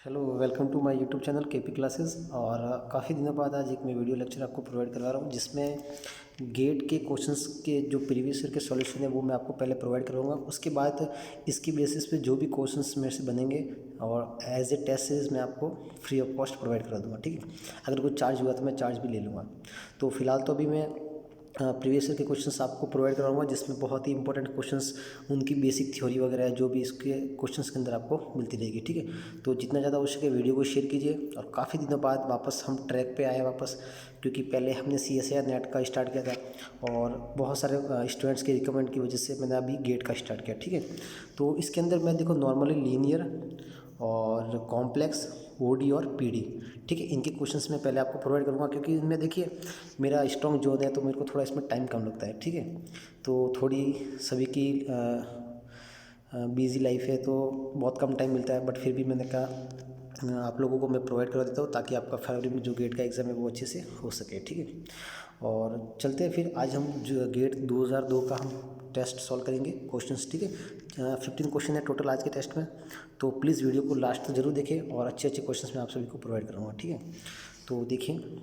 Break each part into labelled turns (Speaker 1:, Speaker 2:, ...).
Speaker 1: Hello, welcome to my YouTube channel KP classes. और काफ़ी दिनों बाद आज एक मैं वीडियो लेक्चर आपको प्रोवाइड करवा रहा हूँ, जिसमें गेट के क्वेश्चंस के जो प्रीवियस ईयर के सॉल्यूशन है वो मैं आपको पहले प्रोवाइड करवाऊँगा। उसके बाद इसकी बेसिस पे जो भी क्वेश्चंस मेरे से बनेंगे और एज ए टेस्ट सीरीज मैं आपको फ्री ऑफ कॉस्ट प्रोवाइड करा दूँगा। ठीक है, अगर कुछ चार्ज हुआ तो मैं चार्ज भी ले लूँगा। तो फिलहाल तो अभी मैं प्रीवियस ईयर के क्वेश्चंस आपको प्रोवाइड कराऊंगा, जिसमें बहुत ही इंपॉर्टेंट क्वेश्चंस, उनकी बेसिक थ्योरी वगैरह जो भी इसके क्वेश्चंस के अंदर आपको मिलती रहेगी। ठीक है, तो जितना ज़्यादा हो सके वीडियो को शेयर कीजिए। और काफ़ी दिनों बाद वापस हम ट्रैक पे आए वापस, क्योंकि पहले हमने CSIR नेट का स्टार्ट किया था और बहुत सारे स्टूडेंट्स के रिकमेंड की वजह से मैंने अभी गेट का स्टार्ट किया। ठीक है, तो इसके अंदर मैं देखो नॉर्मली लीनियर और कॉम्प्लेक्स, OD और PD, ठीक है, इनके क्वेश्चंस मैं पहले आपको प्रोवाइड करूँगा, क्योंकि इनमें देखिए मेरा स्ट्रॉन्ग जोन है, तो मेरे को थोड़ा इसमें टाइम कम लगता है। ठीक है, तो थोड़ी सभी की बिज़ी लाइफ है तो बहुत कम टाइम मिलता है, बट फिर भी मैंने कहा आप लोगों को मैं प्रोवाइड करवा देता हूँ, ताकि आपका फरवरी में जो गेट का एग्ज़ाम है वो अच्छे से हो सके। ठीक है, और चलते हैं फिर। आज हम जो गेट 2002 का हम टेस्ट सॉल्व करेंगे क्वेश्चंस। ठीक है, 15 क्वेश्चन है टोटल आज के टेस्ट में, तो प्लीज़ वीडियो को लास्ट तक जरूर देखें और अच्छे अच्छे क्वेश्चंस मैं आप सभी को प्रोवाइड करूँगा। ठीक है, तो देखिए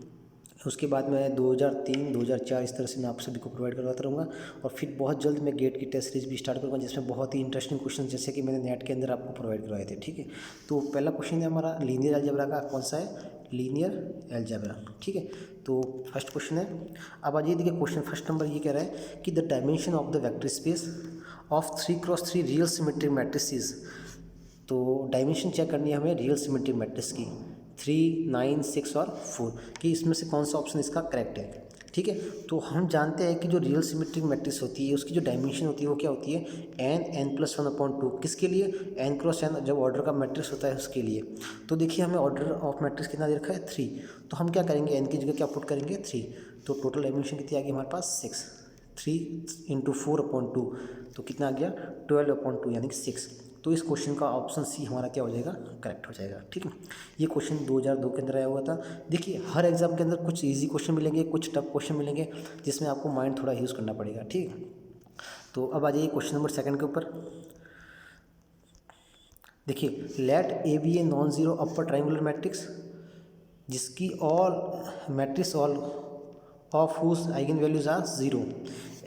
Speaker 1: उसके बाद मैं 2003 2004 इस तरह से मैं आप सभी को प्रोवाइड करवाता रहूँगा। और फिर बहुत जल्द मैं गेट की टेस्ट सीरीज भी स्टार्ट करूँगा, जिसमें बहुत ही इंटरेस्टिंग क्वेश्चन जैसे कि मैंने नेट के अंदर आपको प्रोवाइड करवाए थे। ठीक है, तो पहला क्वेश्चन है हमारा लीनियर अलजेब्रा का। कौन सा है? Linear algebra. ठीक है, तो फर्स्ट क्वेश्चन है। अब आज ये देखिए क्वेश्चन फर्स्ट नंबर ये कह रहा है कि the dimension of the vector space of 3x3 real symmetric matrices. तो डायमेंशन चेक करनी है हमें रियल सिमेट्रिक मैट्रिक्स की 3, 9, 6 और 4 कि इसमें से कौन सा ऑप्शन इसका करेक्ट है। ठीक है, तो हम जानते हैं कि जो रियल सिमेट्रिक मैट्रिक्स होती है उसकी जो डायमेंशन होती है वो क्या होती है? n+1/2। किसके लिए? n×n जब ऑर्डर का मैट्रिक्स होता है उसके लिए। तो देखिए हमें ऑर्डर ऑफ मैट्रिक्स कितना दे रखा है? 3। तो हम क्या करेंगे? n की जगह क्या पुट करेंगे? 3। तो टोटल डायमेंशन कितनी आ गई हमारे पास? 6। 3 × 4/2 तो कितना आ गया? 12/2 यानी कि 6। तो इस क्वेश्चन का ऑप्शन सी हमारा क्या हो जाएगा? करेक्ट हो जाएगा। ठीक है, ये क्वेश्चन 2002 के अंदर आया हुआ था। देखिए हर एग्जाम के अंदर कुछ इजी क्वेश्चन मिलेंगे, कुछ टफ क्वेश्चन मिलेंगे, जिसमें आपको माइंड थोड़ा यूज़ करना पड़ेगा। ठीक है, तो अब आ जाइए क्वेश्चन नंबर 2 के ऊपर। देखिए let A B a non zero upper triangular matrix जिसकी all matrix all of whose eigen values are 0।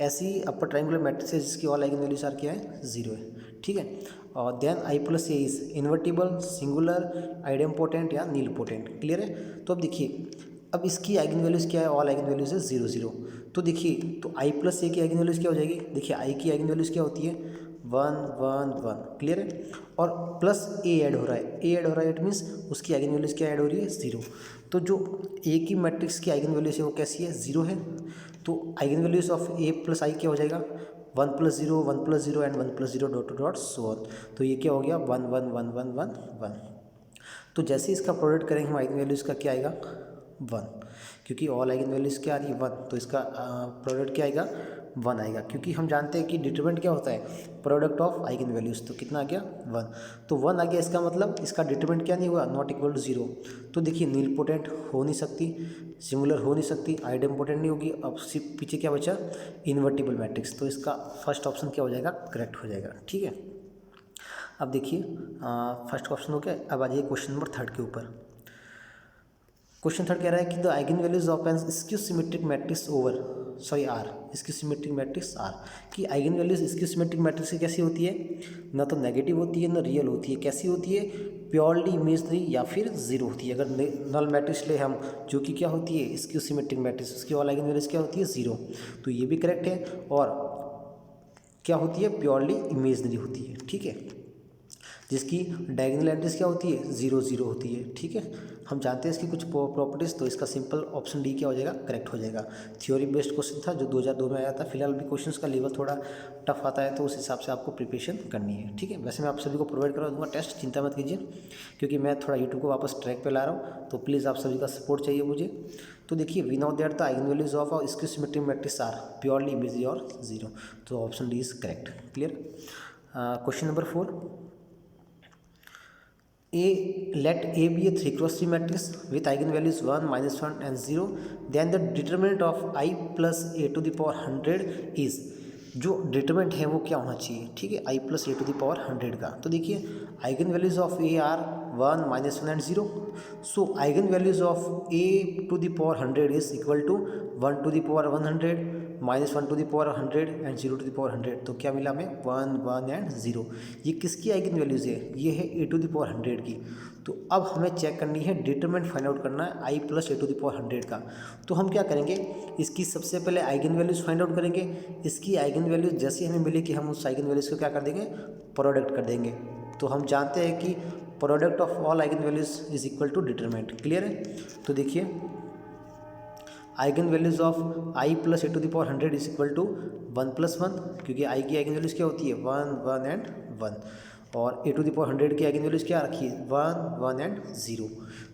Speaker 1: ऐसी अपर ट्राइंगुलर मैट्रिक्स है जिसकी ऑल आइगन वैल्यूज आर क्या है? 0 है। ठीक है, और then I+A is invertible, singular, idempotent या नीलपोटेंट। क्लियर है? तो अब देखिए अब इसकी आइगन वैल्यूज़ क्या है? ऑल आइगन वैल्यूज़ है 0 0। तो देखिए तो I+A की आइगन वैल्यूज़ क्या हो जाएगी? देखिए I की आइगन वैल्यूज़ क्या होती है? 1 1 1। क्लियर है? और प्लस A ऐड हो रहा है, A ऐड हो रहा है, इट मीन्स उसकी आइगन वैल्यूज़ क्या ऐड हो रही है? 0। तो जो A की मैट्रिक्स की आइगन वैल्यूज़ है वो कैसी है? 0 है। तो आइगन वैल्यूज़ ऑफ A+I क्या हो जाएगा? 1+0 1+0 and 1+0 dot to dot so on. तो ये क्या हो गया? 1 1 1 1 1 1। तो जैसे इसका प्रोडक्ट करेंगे हम आइगन वैल्यूज़ का क्या आएगा? 1, क्योंकि ऑल आइगन वैल्यूज़ क्या आ रही है? 1। तो इसका प्रोडक्ट क्या आएगा? 1 आएगा, क्योंकि हम जानते हैं कि डिटरमिनेंट क्या होता है? Product of eigen values. तो कितना आ गया? 1। तो 1 आ गया, इसका मतलब इसका डिटरमिनेंट क्या नहीं हुआ? Not equal to 0। तो देखिए नीलपोटेंट हो नहीं सकती, सिंगुलर हो नहीं सकती, आइडेम्पोटेंट नहीं होगी। अब सिर्फ पीछे क्या बचा? Invertible matrix. तो इसका फर्स्ट ऑप्शन क्या हो जाएगा? करेक्ट हो जाएगा। ठीक है, अब देखिए फर्स्ट क्वेश्चन हो गया। अब आ जाइए क्वेश्चन नंबर 3 के ऊपर। क्वेश्चन 3 कह रहा है कि the eigen values of an skew symmetric matrix over R, skew symmetric matrix R की eigen values skew symmetric matrix की कैसी होती है? ना तो नेगेटिव होती है ना रियल होती है। कैसी होती है? प्योरली इमेजनरी या फिर 0 होती है। अगर नल मैट्रिक्स ले हम, जो कि क्या होती है? स्क्यू सिमेट्रिक मैट्रिक्स, उसकी ऑल आइगन वैल्यूज क्या होती है? 0। तो ये भी करेक्ट है। और क्या होती है? प्योरली इमेजनरी होती है। ठीक है, जिसकी डायगोनल एंट्रीज क्या होती है? 0 0 होती है। ठीक है, हम जानते हैं इसकी कुछ प्रॉपर्टीज़, तो इसका सिंपल ऑप्शन डी क्या हो जाएगा? करेक्ट हो जाएगा। थ्योरी बेस्ड क्वेश्चन था जो 2002 में आया था। फिलहाल भी क्वेश्चंस का लेवल थोड़ा टफ आता है, तो उस हिसाब से आपको प्रिपरेशन करनी है। ठीक है, वैसे मैं आप सभी को प्रोवाइड करवा दूंगा टेस्ट, चिंता मत कीजिए, क्योंकि मैं थोड़ा यूट्यूब को वापस ट्रैक पे ला रहा हूँ, तो प्लीज़ आप सभी का सपोर्ट चाहिए मुझे। तो देखिए we know that the eigen values of a skew symmetric matrix are purely imaginary और 0। तो option D is correct. Clear? Question number 4। Let A be a 3x3 matrix with eigenvalues 1, -1 and 0. Then the determinant of I plus A to the power 100 is. जो डिटरमिनेंट है वो क्या होना चाहिए, ठीक है, I plus A to the power 100 का। तो देखिए eigen values of A are 1 -1 and 0। So eigen values of A to the power 100 is equal to 1 to the power 100 -1 to the power 100 and 0 to the power 100। तो क्या मिला हमें 1 1 and 0। ये किसकी eigen values है, ये है ए टू द पावर 100 की। तो अब हमें चेक करनी है, डिटरमिनेंट फाइंड आउट करना है I plus A to the power 100 का। तो हम क्या करेंगे, इसकी सबसे पहले आइगन वैल्यूज फाइंड आउट करेंगे। इसकी आइगन वैल्यूज जैसे हमें मिले कि हम उस आइगन वैल्यूज को क्या कर देंगे, प्रोडक्ट कर देंगे। तो हम जानते हैं कि product of all eigen values is equal to determinant. Clear है। तो देखिए eigen values of I plus A to the power 100 is equal to 1 + 1, क्योंकि आई की आइगन वैल्यूज क्या होती है 1 1 एंड 1, और ए टू द पावर 100 की आइगन वैल्यूज क्या रखी है 1 1 एंड 0।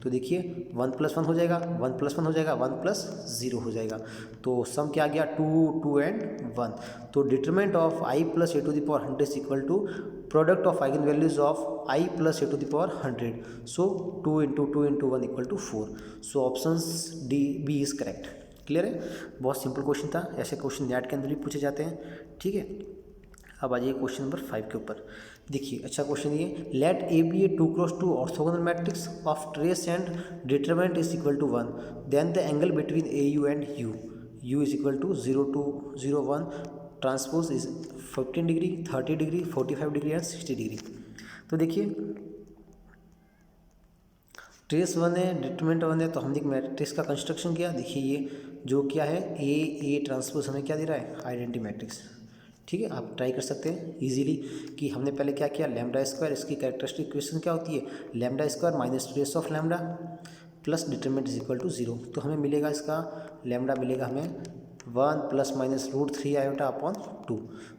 Speaker 1: तो देखिए 1 + 1 हो जाएगा, 1 + 1 हो जाएगा, 1 + 0 हो जाएगा। तो सम क्या आ गया 2 2 एंड 1। तो determinant of I plus A to the power 100 is equal to product of eigen values of I plus A to the power 100। So 2 × 2 × 1 equal to 4। So options D B is correct. Clear है। बहुत simple question था, ऐसे question net के अंदर भी पूछे जाते हैं, ठीक है। अब आ जाइए क्वेश्चन नंबर 5 के ऊपर। देखिए अच्छा क्वेश्चन ये, let A B a 2x2 orthogonal matrix of trace and determinant is equal to 1, then the angle between A U and U is equal to 0 2 0 1 transpose is 15 degree 30 degree 45 degree and 60 degree. तो देखिए trace 1 है, determinant 1 है, तो हमने एक matrix का construction किया। देखिए ये जो क्या है ए ट्रांसपोज हमें क्या दे रहा है, आइडेंटिटी मैट्रिक्स। ठीक है, आप ट्राई कर सकते हैं इजीली कि हमने पहले क्या किया, लैम्डा स्क्वायर, इसकी कैरेक्टरिस्टिक इक्वेशन क्या होती है lambda square minus trace of lambda plus determinant is equal to 0। तो हमें मिलेगा इसका लैम्डा मिलेगा हमें 1 ± √3 आयोटा अपॉन 2।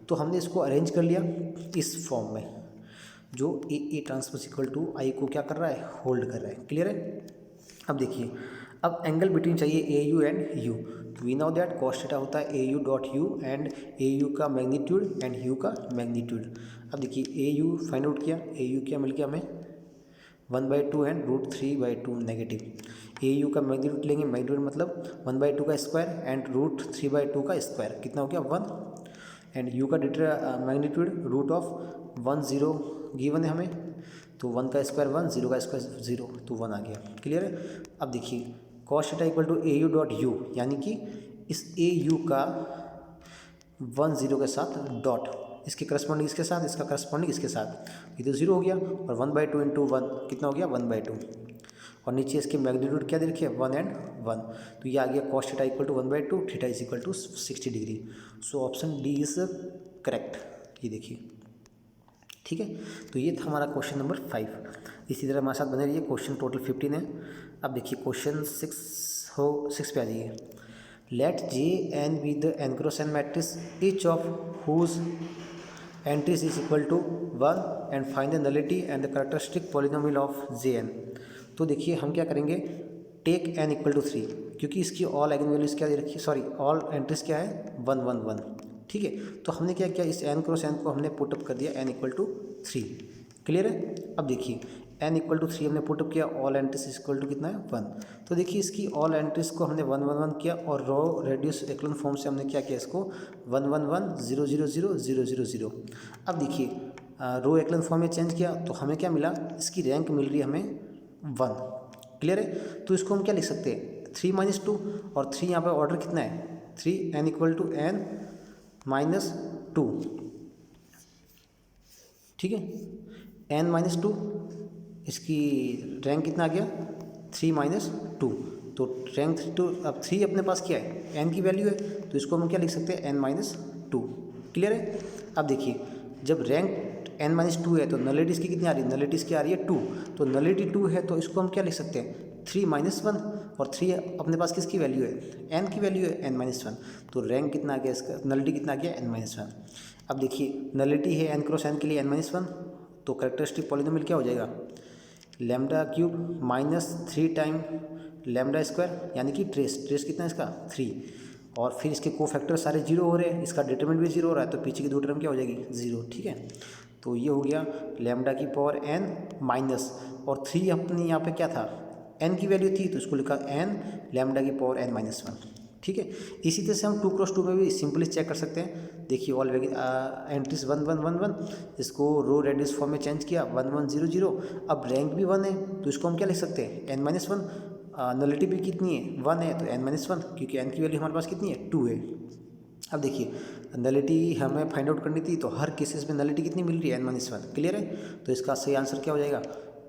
Speaker 1: तो हमने इसको अरेंज कर लिया इस फॉर्म में, जो ए ट्रांसपोज इक्वल टू आई को क्या कर रहा है, होल्ड कर रहा है। क्लियर है। अब देखिए अब एंगल बिटवीन चाहिए A U and U. We know that cos theta होता है A U dot U and A U का मैग्नीट्यूड एंड यू का मैग्नीट्यूड। अब देखिए ए यू फाइंड आउट किया, ए यू क्या मिल गया हमें 1/2 एंड √3/2 नेगेटिव। ए यू का मैग्नीट्यूड लेंगे, मैग्नीट्यूड मतलब 1/2 का स्क्वायर एंड √3/2 का स्क्वायर, कितना हो गया 1, एंड यू का मैग्नीट्यूड रूट ऑफ 1 0 गिवन है हमें, तो 1 का स्क्वायर 1 0 का स्क्वायर 0, तो 1 आ गया। क्लियर है। अब देखिए cos theta equal to A U dot U, यानी कि इस ए यू का 1 0 के साथ डॉट, इसके करस्पॉन्डिंग इसके साथ, इसका करस्पॉन्डिंग इसके साथ, ये तो 0 हो गया, और 1/2 × 1 कितना हो गया 1/2, और नीचे इसके मैग्नीट्यूड क्या दे रखी है 1 एंड 1। तो ये आ गया cos theta equal to 1/2, theta is equal to 60 degree. So option D is correct. ये देखिए ठीक है। तो ये था हमारा क्वेश्चन नंबर 5। इसी तरह हमारे साथ बने रहिए, क्वेश्चन टोटल 15 है। अब देखिए क्वेश्चन 6 पे आ जाइए। Let J N be the n × n matrix each of whose entries is equal to 1 and find the nullity and the characteristic polynomial of J N. तो देखिए हम क्या करेंगे, टेक n इक्वल टू 3, क्योंकि इसकी ऑल आइगन वैल्यूज क्या दे रखी है, सॉरी ऑल एंट्रीज क्या है 1 1 1। ठीक है, तो हमने क्या किया, इस n × n को हमने पुटअप कर दिया n इक्वल टू 3। क्लियर है। अब देखिए n इक्वल टू 3 हमने पुटअप किया, ऑल एंट्रीज इक्वल टू कितना है 1। तो देखिए इसकी ऑल एंट्रीज को हमने 1 1 1 किया, और रो रेड्यूस एक्लन फॉर्म से हमने क्या किया, इसको 1 1 1 0 0 0 0 0 0। अब देखिए रो एक्लन फॉर्म में चेंज किया तो हमें क्या मिला, इसकी रैंक मिल रही है हमें 1। क्लियर है। तो इसको हम क्या लिख सकते हैं 3 - 2, और 3 यहाँ पर ऑर्डर कितना है 3, n इक्वल टू n - 2। ठीक है, n - 2, इसकी रैंक कितना आ गया 3 - 2। तो रैंक 2, अब 3 अपने पास क्या है n की वैल्यू है, तो इसको हम क्या लिख सकते हैं n - 2। क्लियर है। अब देखिए जब रैंक n - 2 है तो नलिटी इसकी कितनी आ रही है, नलिटी इसकी आ रही है 2, तो नलिटी 2 है तो इसको हम क्या लिख सकते हैं 3 - 1, और 3 अपने पास किसकी वैल्यू है n की वैल्यू है n - 1। तो रैंक कितना आ गया इसका, नलिटी कितना आ गया n - 1। अब देखिए नलिटी है n × n के लिए n - 1, तो कैरेक्टरिस्टिक पॉलिनोमियल क्या हो जाएगा λ³ माइनस 3 टाइम λ², यानी कि ट्रेस कितना है इसका 3, और फिर इसके कोफैक्टर सारे 0 हो रहे हैं, इसका डिटरमिनेंट भी 0 हो रहा है, तो पीछे की 2 टर्म क्या हो जाएगी 0। ठीक है, तो ये हो गया λ⁴n माइनस, और 3 अपनी यहाँ पे क्या था n की वैल्यू थी, तो इसको लिखा n λ⁴n - 1। ठीक है। इसी तरह से हम 2x2 में भी सिंपली चेक कर सकते हैं। देखिए ऑल एंट्रीज 1 1 1 1, इसको रो रेडियस फॉर्म में चेंज किया 1 1 0 0। अब रैंक भी 1 है तो इसको हम क्या लिख सकते हैं n-1। नलिटी भी कितनी है 1 है तो n-1, क्योंकि n की वैल्यू हमारे पास कितनी है 2 है। अब देखिए नलिटी हमें फाइंड आउट करनी थी तो हर केसेस में नलिटी कितनी मिल रही है n-1, क्लियर है। तो इसका सही आंसर क्या हो जाएगा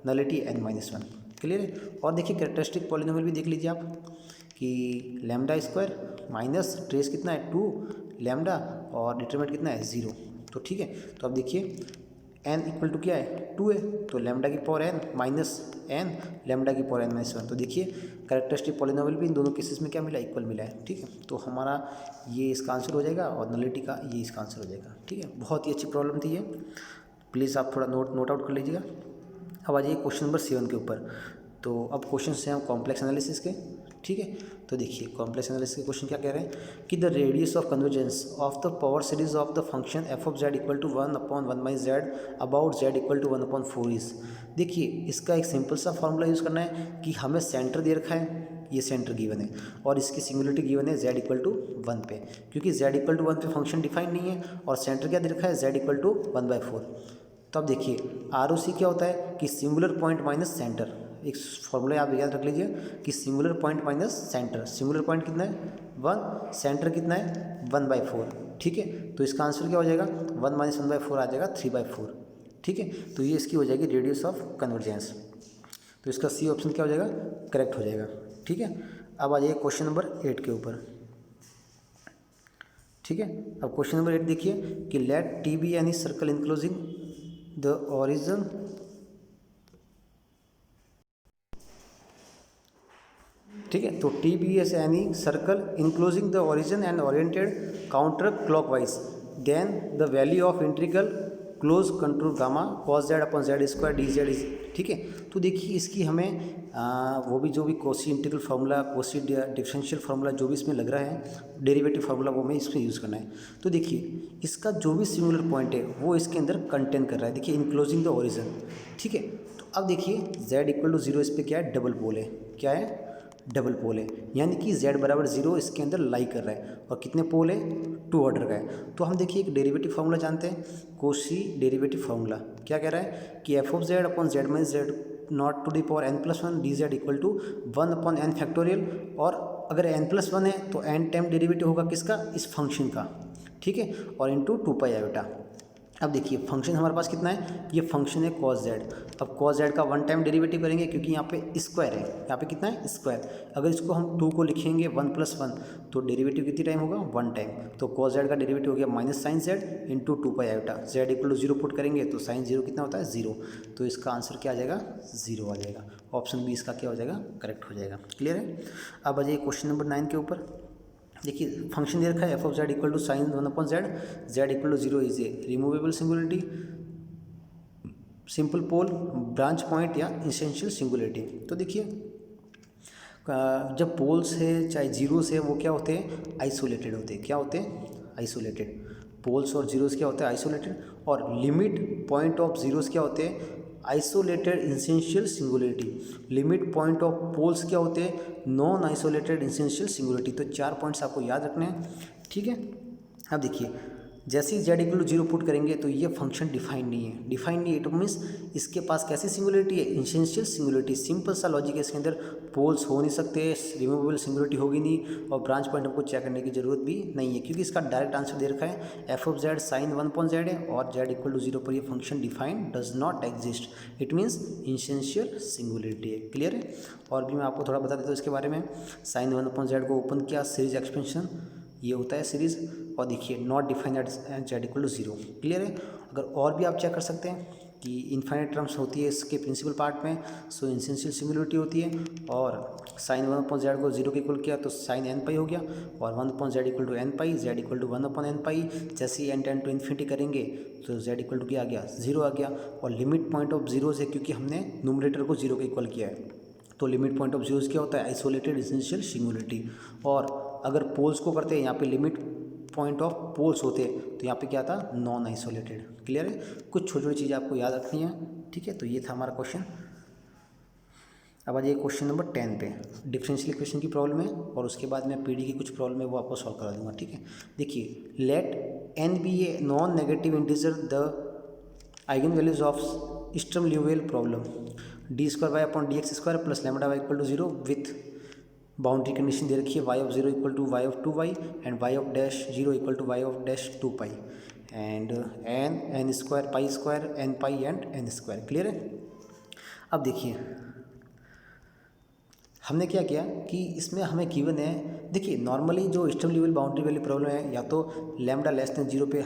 Speaker 1: नलिटी n-1, क्लियर है। और देखिए कैरेक्टरिस्टिक पॉलिनोमियल भी देख लीजिए आप कि लैम्डा स्क्वायर माइनस ट्रेस कितना है 2 लैम्डा और डिटरमिनेंट कितना है 0। तो ठीक है, तो अब देखिए n इक्वल टू क्या है 2 है तो लैम्डा की power n minus n lambda की पावर n-1। तो देखिए कैरेक्टरिस्टिक पॉलिनोमियल भी इन दोनों केसेस में क्या मिला इक्वल मिला है, ठीक है। तो हमारा ये इसका आंसर हो जाएगा और नलिटी का ये इसका आंसर हो जाएगा, ठीक है। बहुत ही अच्छी प्रॉब्लम थी ये, प्लीज़ आप थोड़ा नोट आउट कर लीजिएगा। अब आ जाइए क्वेश्चन नंबर 7 के ऊपर। तो अब क्वेश्चन से हम कॉम्प्लेक्स एनालिसिस के, ठीक है। तो देखिए कॉम्प्लेक्स एनालिसिस के क्वेश्चन क्या कह रहे हैं कि the radius of convergence of the power series of the function f of z equal to 1/1/z about z equal to 1/4 is. देखिए इसका एक सिंपल सा फॉर्मूला यूज़ करना है कि हमें सेंटर दे रखा है, ये सेंटर गिवन है और इसकी सिंगुलरिटी गिवन है z इक्वल टू 1 पे, क्योंकि z इक्वल टू 1 पे फंक्शन डिफाइन नहीं है और सेंटर क्या दे रखा है z इक्वल टू 1/4। तो अब देखिए ROC क्या होता है कि सिंगुलर पॉइंट माइनस सेंटर। एक फॉर्मूला आप याद रख लीजिए कि singular point minus centre. Singular point कितना है 1, सेंटर कितना है 1/4, ठीक है। तो इसका आंसर क्या हो जाएगा 1 माइनस 1/4 आ जाएगा 3/4, ठीक है। तो ये इसकी हो जाएगी रेडियस ऑफ कन्वर्जेंस। तो इसका सी ऑप्शन क्या हो जाएगा करेक्ट हो जाएगा, ठीक है। अब आ जाइए क्वेश्चन नंबर 8 के ऊपर, ठीक है। अब क्वेश्चन नंबर 8 देखिए कि let T be any circle enclosing the origin, ठीक है। तो T be S any circle enclosing the origin and oriented counter clockwise then the value of integral close control gamma cos z upon z square d z is, ठीक है। तो देखिए इसकी हमें वो भी जो भी Kosi integral formula Kosi differential formula जो भी इसमें लग रहा है डेरिवेटिव फार्मूला वो हमें इसमें यूज़ करना है। तो देखिए इसका जो भी सिंगुलर पॉइंट है वो इसके अंदर कंटेन कर रहा है, देखिए इनक्लोजिंग द ओरिजिन, ठीक है। तो अब देखिए z इक्वल टू 0 इस पर क्या है डबल पोल है, क्या है डबल पोल है, यानी कि z बराबर 0 इसके अंदर लाई कर रहा है और कितने पोल है 2 ऑर्डर का है। तो हम देखिए एक डेरिवेटिव फार्मूला जानते हैं कोशी डेरिवेटिव फार्मूला क्या कह रहा है कि f of z upon z minus z not to the power n+1 d z equal to 1/n factorial, और अगर n+1 है तो n टाइम डेरिवेटिव होगा किसका इस फंक्शन का, ठीक है, और इंटू 2 पाई आयोटा। अब देखिए फंक्शन हमारे पास कितना है ये फंक्शन है cos z। अब cos z का 1 टाइम डेरिवेटिव करेंगे क्योंकि यहाँ पे स्क्वायर है, यहाँ पे कितना है स्क्वायर। अगर इसको हम 2 को लिखेंगे 1+1 तो डेरिवेटिव कितनी टाइम होगा 1 टाइम। तो cos z का डेरिवेटिव हो गया minus sine z into 2 pi iota. z equal to 0 put करेंगे तो साइन 0 कितना होता है 0। तो इसका आंसर क्या आ जाएगा 0 आ जाएगा। ऑप्शन बी इसका क्या हो जाएगा करेक्ट हो जाएगा, क्लियर है। अब आ जाइए क्वेश्चन नंबर 9 के ऊपर। देखिए फंक्शन दे रखा है f of z equal to sine 1/z, z equal to 0 is a removable singularity, simple pole, branch point या इंसेंशियल सिंगुलरिटी। तो देखिए जब पोल्स है चाहे जीरोस है वो क्या होते हैं आइसोलेटेड होते हैं, क्या होते हैं आइसोलेटेड। पोल्स और जीरोस क्या होते हैं आइसोलेटेड, और लिमिट पॉइंट ऑफ जीरोस क्या होते हैं isolated essential singularity. Limit point of poles क्या होते हैं नॉन आइसोलेटेड इंसेंशियल सिंगुलरिटी। तो 4 पॉइंट्स आपको याद रखने हैं, ठीक है। अब देखिए जैसे ही z इक्वल टू 0 पुट करेंगे तो ये फंक्शन डिफाइन नहीं है, डिफाइन नहीं है इट मीन्स इसके पास कैसी सिंगुलरिटी है इंसेंशियल सिंगुलरिटी। सिंपल सा लॉजिक है इसके अंदर, पोल्स हो नहीं सकते, रिमूवेबल सिंगुलरिटी होगी नहीं, और ब्रांच पॉइंट हमको चेक करने की जरूरत भी नहीं है क्योंकि इसका डायरेक्ट आंसर दे रखा है f of Z sign 1/z है और z इक्वल टू 0 पर ये function define does not exist, it means essential singularity है, क्लियर है। और भी मैं आपको थोड़ा बता देता हूँ इसके बारे में। साइन 1/z को ओपन किया सीरीज एक्सपेंशन ये होता है सीरीज, और देखिए not define at z equal to 0, clear है। अगर और भी आप चेक कर सकते हैं कि इन्फाइनाइट टर्म्स होती है इसके प्रिंसिपल पार्ट में, सो इंसेंशियल सिंगुलरिटी होती है, और साइन 1/z को 0 के इक्वल किया तो साइन n पाई हो गया, और 1/z equal to n pi, z equal to 1/n pi. जैसे ही n टेंड टू इन्फिनिटी करेंगे तो z इक्वल टू क्या आ गया 0 आ गया, और लिमिट पॉइंट ऑफ जीरोज है क्योंकि हमने न्यूमरेटर को 0 के इक्वल किया है, तो लिमिट पॉइंट ऑफ जीरोज क्या होता है आइसोलेटेड इंसेंशियल सिंगुलरिटी। और अगर पोल्स को करते हैं यहाँ पे लिमिट पॉइंट ऑफ पोल्स होते तो यहाँ पे क्या था नॉन आइसोलेटेड, क्लियर है। कुछ छोटी छोटी चीज़ें आपको याद रखनी है, ठीक है। तो ये था हमारा क्वेश्चन। अब आ जाइए क्वेश्चन नंबर 10 पे। डिफरेंशियल इक्वेशन की प्रॉब्लम है और उसके बाद मैं पीडी की कुछ प्रॉब्लम है वो आपको सॉल्व करा दूंगा, ठीक है। देखिए, let N be a non negative integer the eigen values of Sturm Liouville problem D square Y upon D x square plus lambda Y equal to 0 with boundary condition दे रखी है Y of 0 equal to Y of 2y and Y of dash 0 equal to Y of dash 2 and N square pi square N pi and N square. Clear है। अब देखिए हमने क्या किया कि इसमें हमें गिवन है, देखिए नॉर्मली जो स्टर्म ल्यूविल बाउंड्री वाली प्रॉब्लम है या तो लैम्डा लेस देन 0 पे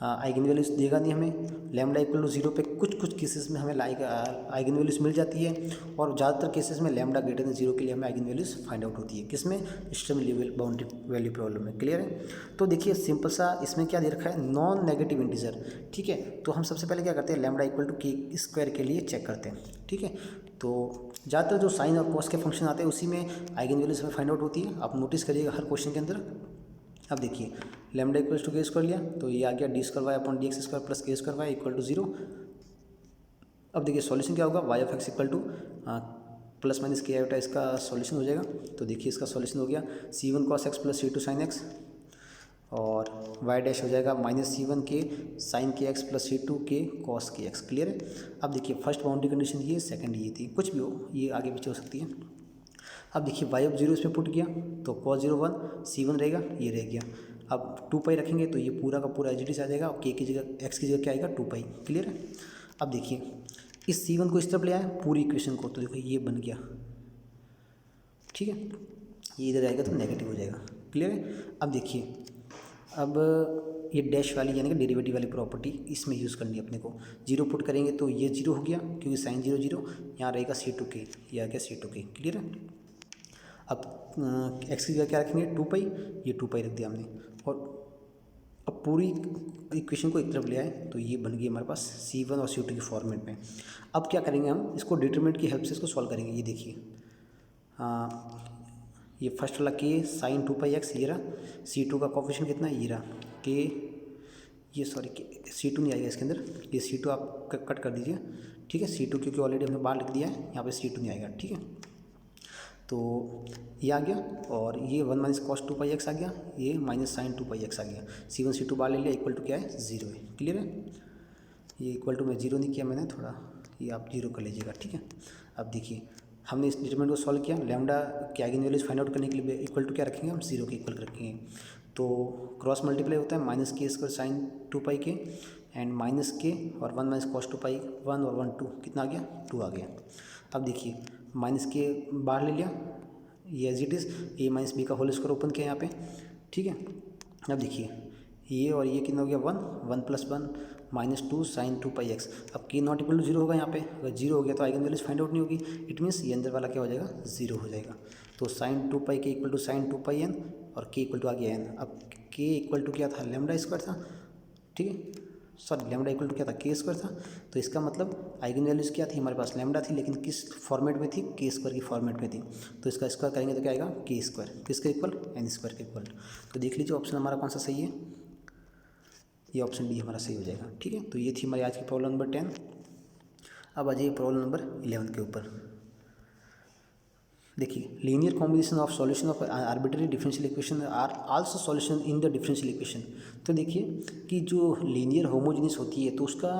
Speaker 1: आइगन वैल्यूज देगा नहीं हमें, लैम्डा इक्वल टू 0 पे कुछ केसेस में हमें आइगन वैल्यूज मिल जाती है और ज़्यादातर केसेस में लैम्डा ग्रेटर देन 0 के लिए हमें आइगन वैल्यूज फाइंड आउट होती है। किसमें? Sturm Liouville boundary value problem में। क्लियर है। तो देखिए सिंपल सा इसमें क्या दे रखा है, नॉन नेगेटिव इंटीजर, ठीक है। तो हम सबसे पहले क्या करते हैं, lambda equal to k square के लिए चेक करते हैं, ठीक है। तो ज़्यादातर जो साइन और कॉस के फंक्शन आते हैं उसी में आइगन वैल्यूज हमें फाइंड आउट होती है। आप नोटिस करिएगा हर क्वेश्चन के अंदर। अब देखिए lambda equal to k square लिया तो ये आ गया d square Y upon D x square plus k square y equal to 0। अब देखिए सॉल्यूशन क्या होगा, y of x equal to plus minus k iota इसका सॉल्यूशन हो जाएगा। तो देखिए इसका सॉल्यूशन हो गया C1 cos x plus C2 sin x और y डैश हो जाएगा माइनस C1 के साइन के एक्स प्लस C2 के कॉस के एक्स। क्लियर है। अब देखिए फर्स्ट बाउंड्री कंडीशन ये, सेकंड ये थी, कुछ भी हो ये आगे पीछे हो सकती है। अब देखिए वाई ऑफ 0 इसमें पुट किया तो cos 0 1 C1 रहेगा, ये रह गया। अब 2 पाई रखेंगे तो ये पूरा का पूरा एच आ जाएगा और के की जगह एक्स की जगह क्या आएगा 2 पाई। क्लियर है। अब देखिए इस C1 को इस तरफ ले आए पूरी इक्वेशन को, तो देखो ये बन गया, ठीक है। ये इधर आएगा तो नेगेटिव हो जाएगा। क्लियर है। अब देखिए अब ये डैश वाली यानी कि डेरिवेटिव वाली प्रॉपर्टी इसमें यूज़ करनी है अपने को। 0 पुट करेंगे तो ये 0 हो गया क्योंकि साइन 0 0, यहाँ रहेगा C2 के, ये आ गया C2 के। क्लियर है। अब एक्स की जगह क्या रखेंगे 2 पाई, ये 2 पाई रख दिया हमने और अब पूरी इक्वेशन को एक तरफ ले आए तो ये बन गई हमारे पास C1 और C2 के फॉर्मेट में। अब क्या करेंगे हम इसको डिटरमिनेंट की हेल्प से इसको सॉल्व करेंगे। ये देखिए ये फर्स्ट वाला के साइन 2 पाई एक्स ये रहा, C2 का कोफिशिएंट कितना है ये रहा के, ये सॉरी के C2 नहीं आएगा इसके अंदर, ये C2 आप कट कर दीजिए, ठीक है। C2 क्योंकि ऑलरेडी हमने बाहर लिख दिया है, यहाँ पे C2 नहीं आएगा, ठीक है। तो ये आ गया और ये 1 माइनस कॉस 2 पाई एक्स आ गया, ये माइनस साइन 2 पाई एक्स आ गया। C1 C2 बाहर ले लिया, इक्वल टू क्या है 0 है। क्लियर है। ये इक्वल टू में 0 नहीं किया मैंने, थोड़ा ये आप 0 कर लीजिएगा, ठीक है। अब देखिए हमने इस डिटरमिनेंट को सॉल्व किया, लैम्डा के आइगन वैल्यूज फाइंड आउट करने के लिए इक्वल टू क्या रखेंगे हम 0 के इक्वल रखेंगे। तो क्रॉस मल्टीप्लाई होता है माइनस के स्क्वायर साइन 2 पाई के एंड माइनस के और 1 माइनस कॉस 2 पाई 1 और 1 2 कितना आ गया 2 आ गया। अब देखिए माइनस के बाहर ले लिया, ये as it is a minus b का होल स्क्वायर ओपन किया यहाँ पे, ठीक है। अब देखिए ये और ये कितना हो गया 1 1 प्लस 1 माइनस 2 साइन 2 पाई एक्स। अब के नॉट इक्वल टू 0 होगा यहाँ पे, अगर 0 हो गया तो आइगन वैल्यूज फाइंड आउट नहीं होगी, इट मीन्स ये अंदर वाला क्या हो जाएगा 0 हो जाएगा। तो साइन 2 पाई k equal to sine 2 pi n और के इक्वल टू आ गया एन। अब के इक्वल टू क्या था लैम्डा स्क्वायर था, ठीक है, सॉरी लैम्डा इक्वल टू क्या था के स्क्वायर था। तो इसका मतलब आइगन वैल्यूज़ क्या थी हमारे पास लैम्डा थी, लेकिन किस फॉर्मेट में थी के स्क्वायर की फॉर्मेट में थी। तो इसका स्क्वायर करेंगे तो क्या आएगा के स्क्वायर, किसके इक्वल एन स्क्वायर के इक्वल। तो देख लीजिए ऑप्शन हमारा कौन सा सही है, ये ऑप्शन डी हमारा सही हो जाएगा, ठीक है। तो ये थी हमारी आज की प्रॉब्लम नंबर 10। अब आ जाइए प्रॉब्लम नंबर 11 के ऊपर। देखिए linear combination of solution of arbitrary differential equation are also solution in the differential equation. तो देखिए कि जो लीनियर होमोजेनियस होती है तो उसका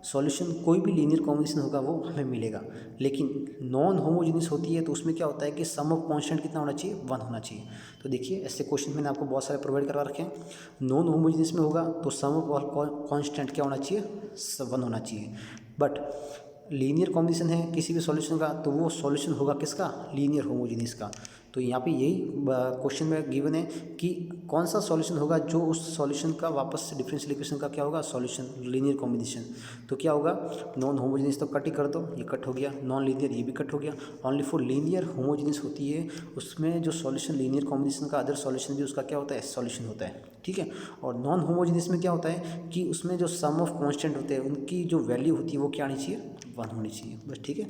Speaker 1: सॉल्यूशन कोई भी लीनियर कॉम्बिनेशन होगा वो हमें मिलेगा, लेकिन नॉन होमोजेनियस होती है तो उसमें क्या होता है कि सम ऑफ कांस्टेंट कितना होना चाहिए 1 होना चाहिए। तो देखिए ऐसे क्वेश्चन मैंने आपको बहुत सारे प्रोवाइड करवा रखे हैं। नॉन होमोजेनियस में होगा तो सम ऑफ ऑल कांस्टेंट क्या होना चाहिए 1 होना चाहिए, बट लीनियर कॉम्बिनेशन है किसी भी सॉल्यूशन का तो वो सॉल्यूशन होगा किसका लीनियर होमोजेनियस का। तो यहाँ पे यही क्वेश्चन में गिवन है कि कौन सा सॉल्यूशन होगा जो उस सॉल्यूशन का वापस से डिफरेंशियल इक्वेशन का क्या होगा सॉल्यूशन लीनियर कॉम्बिनेशन। तो क्या होगा नॉन होमोजेनियस तो कट ही कर दो, ये कट हो गया, नॉन लीनियर ये भी कट हो गया, ओनली फॉर लीनियर होमोजेनियस होती है उसमें जो सॉल्यूशन लीनियर कॉम्बिनेशन का अदर सॉल्यूशन भी उसका क्या होता है सॉल्यूशन होता है, ठीक है। और नॉन होमोजेनियस में क्या होता है कि उसमें जो सम ऑफ कॉन्स्टेंट होते हैं उनकी जो वैल्यू होती है वो क्या आनी चाहिए 1 होनी चाहिए, बस, ठीक है।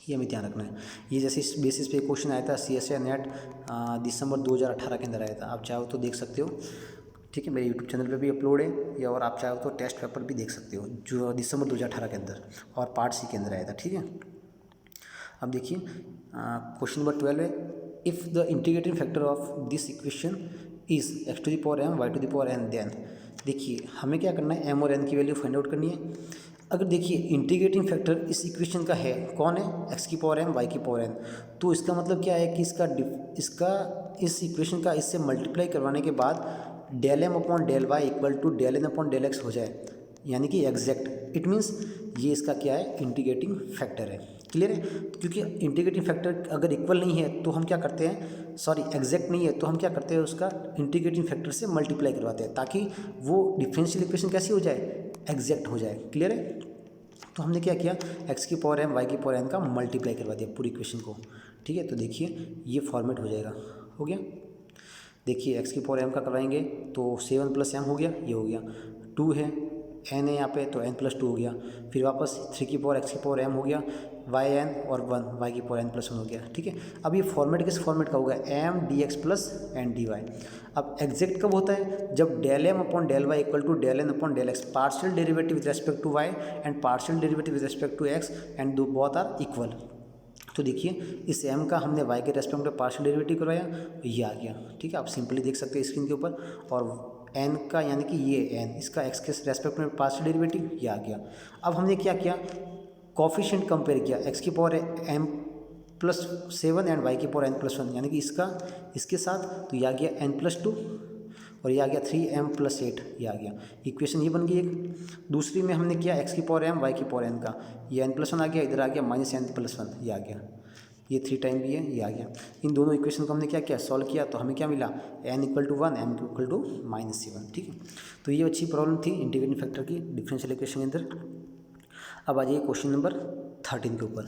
Speaker 1: ये हमें ध्यान रखना है। ये जैसे इस बेसिस पे क्वेश्चन आया था CSA नेट दिसंबर 2018 के अंदर आया था, आप चाहो तो देख सकते हो, ठीक है। मेरे यूट्यूब चैनल पे भी अपलोड है, या और आप चाहो तो टेस्ट पेपर भी देख सकते हो जो दिसंबर 2018 के अंदर और पार्ट सी के अंदर आया था, ठीक है। अब देखिए क्वेश्चन नंबर 12 है, if the integrating factor of this equation is x to the power m y to the power n, then देखिए हमें क्या करना है, m और n की वैल्यू फाइंड आउट करनी है। अगर देखिए इंटीग्रेटिंग फैक्टर इस इक्वेशन का है, कौन है, x की पावर m y की पावर n, तो इसका मतलब क्या है कि इसका इस इक्वेशन का इससे मल्टीप्लाई करवाने के बाद del m upon del y equal to del n upon del x हो जाए, यानी कि एग्जैक्ट। इट मीन्स ये इसका क्या है, इंटीग्रेटिंग फैक्टर है। क्लियर है, क्योंकि इंटीग्रेटिंग फैक्टर अगर इक्वल नहीं है तो हम क्या करते हैं, सॉरी एग्जैक्ट नहीं है तो हम क्या करते हैं, उसका इंटीग्रेटिंग फैक्टर से मल्टीप्लाई करवाते हैं ताकि वो डिफरेंशियल इक्वेशन कैसी हो जाए, एग्जैक्ट हो जाए। क्लियर है, तो हमने क्या किया, x की पावर m y की पावर n का मल्टीप्लाई करवा दिया पूरी इक्वेशन को। ठीक है, तो देखिए ये फॉर्मेट हो जाएगा, हो गया। देखिए x की पावर m का करवाएंगे तो 7 + m हो गया, ये हो गया, 2 है, n है यहाँ पे तो n + 2 हो गया, फिर वापस 3 की पावर x की पावर m हो गया, y n और 1 y की पावर n + 1 हो गया। ठीक है, अब ये फॉर्मेट किस फॉर्मेट का होगा, m dx + n dy। अब एग्जैक्ट कब होता है, जब del m upon del y equal to del n upon del x, partial derivative with respect to y and partial derivative with respect to x and दो both are equal. तो देखिए इस m का हमने y के respect में partial derivative करवाया, ये आ गया। ठीक है, आप सिंपली देख सकते हैं स्क्रीन के ऊपर, और n का यानी कि ये n, इसका x के रेस्पेक्ट में पार्शियल डेरिवेटिव, ये आ गया। अब हमने क्या किया, कोफिशिएंट कंपेयर किया, x की पावर m + 7 एंड y की पावर n + 1, यानी कि इसका इसके साथ, तो ये आ गया n + 2 और ये आ गया 3m + 8, ये आ गया। इक्वेशन ये बन गई एक। दूसरी में हमने किया x की पावर m y की पावर n का, ये n + 1 आ गया, इधर आ गया -n + 1, ये आ गया, ये 3 टाइम भी है, ये आ गया। इन दोनों इक्वेशन को हमने क्या किया, सॉल्व किया, तो हमें क्या मिला, n = 1 m = -7। ठीक है, तो ये अच्छी प्रॉब्लम थी इंटीग्रेटिंग फैक्टर की डिफरेंशियल इक्वेशन के अंदर। अब आ जाइए क्वेश्चन नंबर 13 के ऊपर।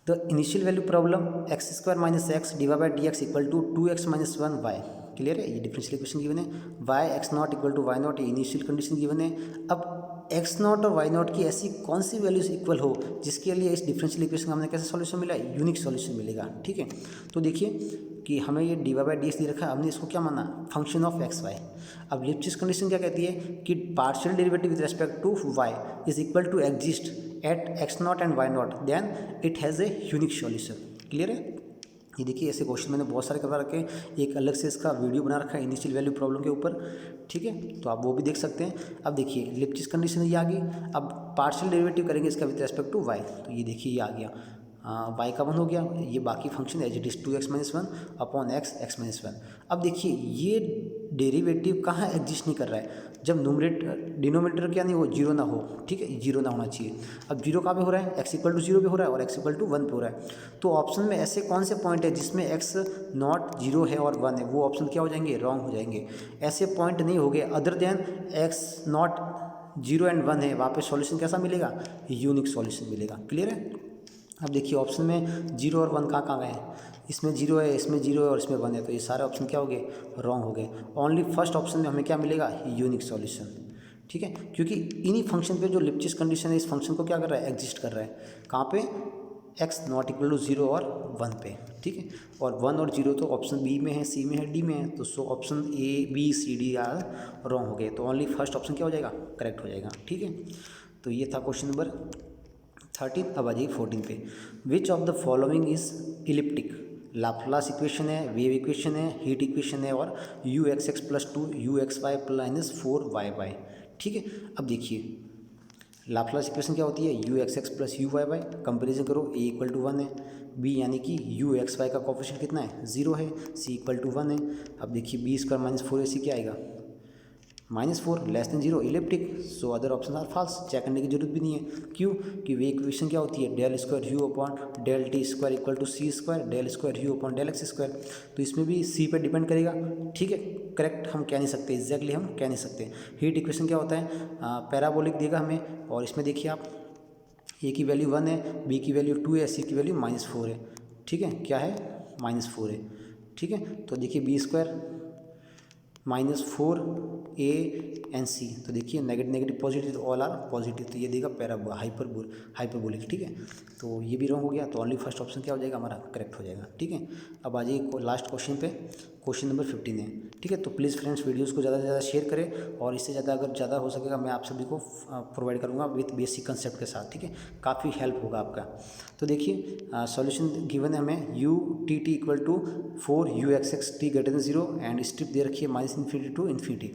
Speaker 1: The initial value problem x² - x / dx = 2x - 1y। Clear है, ये डिफरेंशियल इक्वेशन गिवन है। y(x0) = y0, ये इनिशियल कंडीशन गिवन है। अब x0 और y0 की ऐसी कौन सी वैल्यूज इक्वल हो जिसके लिए इस डिफरेंशियल इक्वेशन का हमने कैसे सॉल्यूशन मिला, यूनिक सॉल्यूशन मिलेगा। ठीक है, तो देखिए कि हमें ये dy/dx दे रखा है, हमने इसको क्या माना, फंक्शन ऑफ x y। अब लिप्सिस कंडीशन क्या कहती है कि partial derivative with respect to y is equal to exist at x0 and y0, then it has a unique solution. Clear है, ये देखिए ऐसे क्वेश्चन मैंने बहुत सारे करवा रखे हैं, एक अलग से इसका वीडियो बना रखा है इनिशियल वैल्यू प्रॉब्लम के ऊपर। ठीक है, तो आप वो भी देख सकते हैं। अब देखिए लिप्सिस कंडीशन ये आ गई, अब पार्शियल डेरिवेटिव करेंगे इसका विद रेस्पेक्ट टू y, तो ये देखिए ये आ गया, y का 1 हो गया, ये बाकी function as it is 2x - 1 अपॉन x - 1। अब देखिए ये डेरिवेटिव कहाँ एग्जिस्ट नहीं कर रहा है, जब डिनोमिनेटर क्या नहीं हो, जीरो ना हो। ठीक है, जीरो ना होना चाहिए। अब जीरो कहाँ पे हो रहा है, x = 0 पे हो रहा है और x = 1 पे हो रहा है। तो ऑप्शन में ऐसे कौन से पॉइंट है जिसमें x0 0 है और 1 है, वो ऑप्शन क्या हो जाएंगे, रॉन्ग हो जाएंगे। ऐसे पॉइंट नहीं हो गए अदर देन x0 0 एंड 1 है, वहाँ पे सॉल्यूशन कैसा मिलेगा, यूनिक सॉल्यूशन मिलेगा। क्लियर है, अब देखिए ऑप्शन में 0 और 1 कहाँ गए हैं, इसमें 0 है, इसमें 0 है और इसमें 1 है, तो ये सारे ऑप्शन क्या हो गए, रॉन्ग हो गए। ओनली फर्स्ट ऑप्शन में हमें क्या मिलेगा, यूनिक सॉल्यूशन। ठीक है, क्योंकि इन्हीं फंक्शन पे जो लिप्सिस कंडीशन है इस फंक्शन को क्या कर रहा है, एग्जिस्ट कर रहा है। कहाँ पे, x0 = 0 और 1 पे। ठीक है, और 1 और 0 तो ऑप्शन बी में है, सी में है, डी में है, तो so option A B C D are wrong हो गए, तो ओनली फर्स्ट ऑप्शन क्या हो जाएगा, करेक्ट हो जाएगा। ठीक है, तो ये था क्वेश्चन नंबर 13। अब आ जाइए 14 पे। Which of the following is elliptic, Laplace equation है, वेव इक्वेशन है, हीट इक्वेशन है और u(x(x + 2 u(xy) - 4y(y). ठीक है, अब देखिए लाप्लास इक्वेशन क्या होती है, u(x(x + u(y)y। कंपेरिजन करो, a = 1 है, b यानी कि u(xy) का कोफिशिएंट कितना है, 0 है, c = 1 है। अब देखिए b² - 4ac क्या आएगा, -4 < 0 elliptic, so other option are false. Check करने की जरूरत भी नहीं है, क्यों कि वे इक्वेशन क्या होती है, del² u upon del t² = c² del² u upon del x²। तो इसमें भी c पे डिपेंड करेगा। ठीक है, करेक्ट हम कह नहीं सकते, एग्जैक्टली हम कह नहीं सकते। हीट इक्वेशन क्या होता है, पैराबोलिक देगा हमें, और इसमें देखिए आप a की वैल्यू 1 है, b की वैल्यू 2 है, c की वैल्यू -4 है। ठीक है, क्या है, -4 है। ठीक है, तो देखिए b² -4 a एंड सी। तो देखिए negative positive all are positive, तो ये देगा पैराबोला हाइपरबोलिक, ठीक है। तो ये भी रॉन्ग हो गया, तो ओनली फर्स्ट ऑप्शन क्या हो जाएगा हमारा, करेक्ट हो जाएगा, ठीक है। अब आ जाइए लास्ट क्वेश्चन पे, क्वेश्चन नंबर 15 है, ठीक है। तो प्लीज़ फ्रेंड्स वीडियोस को ज़्यादा से ज़्यादा शेयर करें, और इससे ज़्यादा अगर ज़्यादा हो सकेगा मैं आप सभी को प्रोवाइड करूँगा विथ बेसिक कंसेप्ट के साथ, ठीक है। काफ़ी हेल्प होगा आपका। तो देखिए सॉल्यूशन गिवन है हमें, U T T equal to 4 u(x(x)t>0 and strip दे रखी है -∞ to infinity,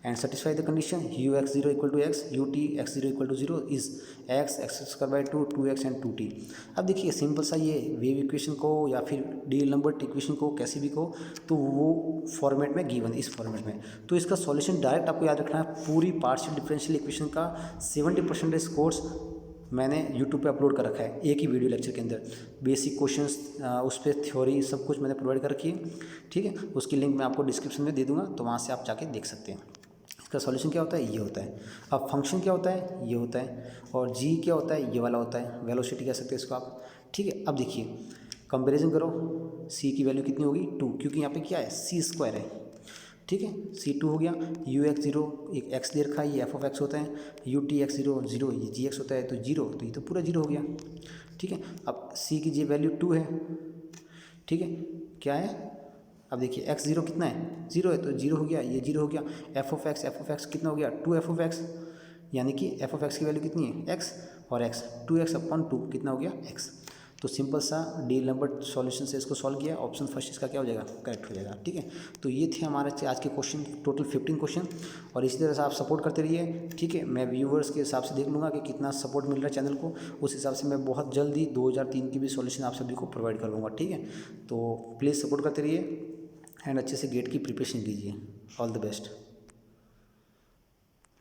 Speaker 1: and satisfy the condition u(x0 = x, ut(x0 = 0) is x² 2x and 2t। अब देखिए सिंपल सा ये वेव इक्वेशन को या फिर डी लंबर्ट इक्वेशन को कैसे भी कहो, तो वो फॉर्मेट में गिवन, इस फॉर्मेट में, तो इसका सॉल्यूशन डायरेक्ट आपको याद रखना है। पूरी पार्शियल डिफरेंशियल इक्वेशन का 70% कोर्स मैंने यूट्यूब पे अपलोड कर रखा है एक ही वीडियो लेक्चर के अंदर। बेसिक क्वेश्चंस उस पर थ्योरी सब कुछ मैंने प्रोवाइड कर रखी है, ठीक है। उसकी लिंक मैं आपको डिस्क्रिप्शन में दे दूंगा, तो वहाँ से आप जाके देख सकते हैं। इसका सॉल्यूशन क्या होता है, ये होता है। अब फंक्शन क्या होता है, ये होता है, और जी क्या होता है, ये वाला होता है, वेलोसिटी कह सकते हैं इसको आप, ठीक है। अब देखिए कंपेरिजन करो, सी की वैल्यू कितनी होगी 2, क्योंकि यहाँ पे क्या है c² है, ठीक है। c2 हो गया, u(x0) एक x दे रखा है, ये f(x) होता है, ut(x0) 0, ये gx होता है, तो 0, तो ये तो पूरा 0 हो गया, ठीक है। अब c की जी वैल्यू 2 है, ठीक है, क्या है, अब देखिए x0 कितना है, 0 है, तो 0 हो गया, ये 0 हो गया। f(x) कितना हो गया 2f(x), यानी कि f(x) की वैल्यू कितनी है x, और x 2x/2 कितना हो गया x। तो सिंपल सा डी लंबर्ट सॉल्यूशन से इसको सॉल्व किया, ऑप्शन फर्स्ट इसका क्या हो जाएगा, करेक्ट हो जाएगा, ठीक है। तो ये थे हमारे आज के क्वेश्चन, टोटल 15 क्वेश्चन, और इसी तरह से आप सपोर्ट करते रहिए, ठीक है। मैं व्यूवर्स के हिसाब से देख लूँगा कि कितना सपोर्ट मिल रहा है चैनल को, उस हिसाब से मैं बहुत जल्दी 2003 की भी सॉल्यूशन आप सभी को प्रोवाइड करवाऊँगा, ठीक है। तो प्लीज़ सपोर्ट करते रहिए एंड अच्छे से गेट की प्रिपरेशन कीजिए। All the best.